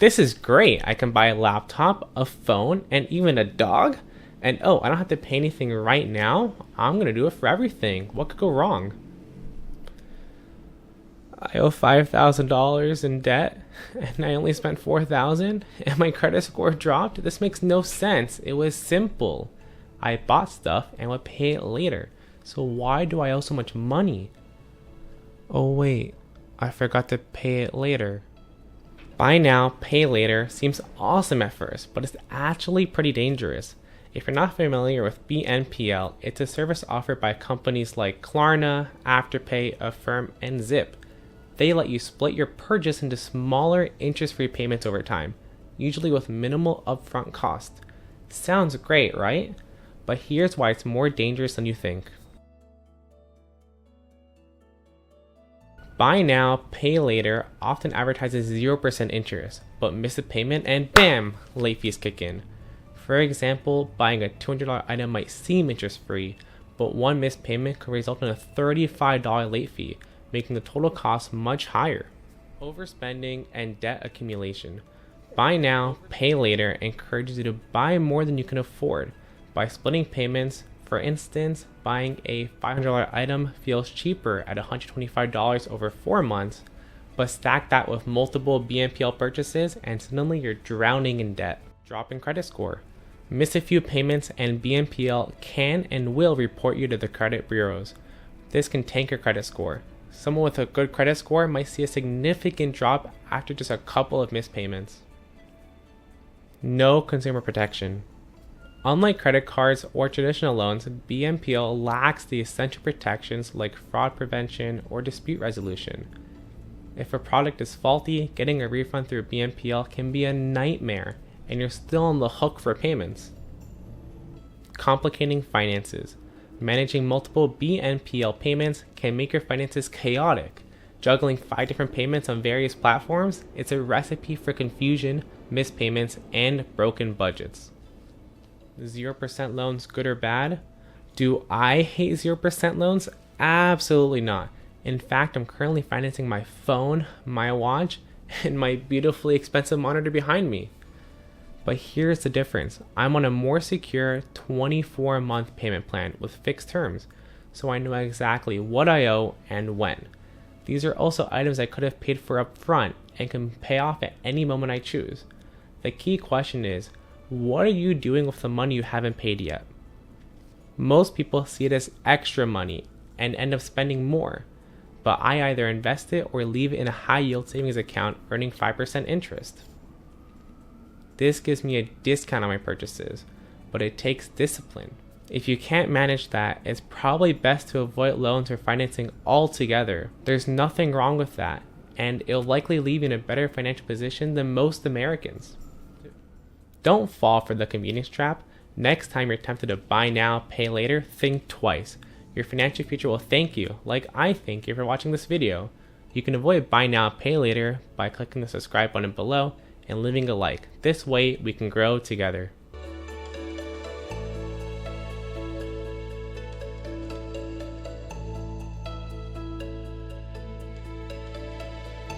This is great. I can buy a laptop, a phone, and even a dog. And oh, I don't have to pay anything right now. I'm gonna do it for everything. What could go wrong? I owe $5,000 in debt and I only spent $4,000 and my credit score dropped. This makes no sense. It was simple. I bought stuff and would pay it later. So why do I owe so much money? Oh wait, I forgot to pay it later. Buy now, pay later seems awesome at first, but it's actually pretty dangerous. If you're not familiar with BNPL, it's a service offered by companies like Klarna, Afterpay, Affirm, and Zip. They let you split your purchase into smaller interest-free payments over time, usually with minimal upfront cost. Sounds great, right? But here's why it's more dangerous than you think. Buy now, pay later often advertises 0% interest, but miss a payment and bam, late fees kick in. For example, buying a $200 item might seem interest-free, but one missed payment could result in a $35 late fee, making the total cost much higher. Overspending and debt accumulation. Buy now, pay later encourages you to buy more than you can afford. By splitting payments, for instance, buying a $500 item feels cheaper at $125 over 4 months, but stack that with multiple BNPL purchases and suddenly you're drowning in debt. Drop in credit score. Miss a few payments and BNPL can and will report you to the credit bureaus. This can tank your credit score. Someone with a good credit score might see a significant drop after just a couple of missed payments. No consumer protection. Unlike credit cards or traditional loans, BNPL lacks the essential protections like fraud prevention or dispute resolution. If a product is faulty, getting a refund through BNPL can be a nightmare, and you're still on the hook for payments. Complicating finances. Managing multiple BNPL payments can make your finances chaotic. Juggling 5 different payments on various platforms, it's a recipe for confusion, missed payments, and broken budgets. 0% loans good or bad? Do I hate 0% loans? Absolutely not. In fact, I'm currently financing my phone, my watch, and my beautifully expensive monitor behind me. But here's the difference. I'm on a more secure 24-month payment plan with fixed terms, so I know exactly what I owe and when. These are also items I could have paid for up front and can pay off at any moment I choose. The key question is, what are you doing with the money you haven't paid yet? Most people see it as extra money and end up spending more, but I either invest it or leave it in a high-yield savings account earning 5% interest. This gives me a discount on my purchases, but it takes discipline. If you can't manage that, it's probably best to avoid loans or financing altogether. There's nothing wrong with that, and it'll likely leave you in a better financial position than most Americans. Don't fall for the convenience trap. Next time you're tempted to buy now, pay later, think twice. Your financial future will thank you, like I thank you for watching this video. You can avoid buy now, pay later by clicking the subscribe button below and leaving a like. This way we can grow together.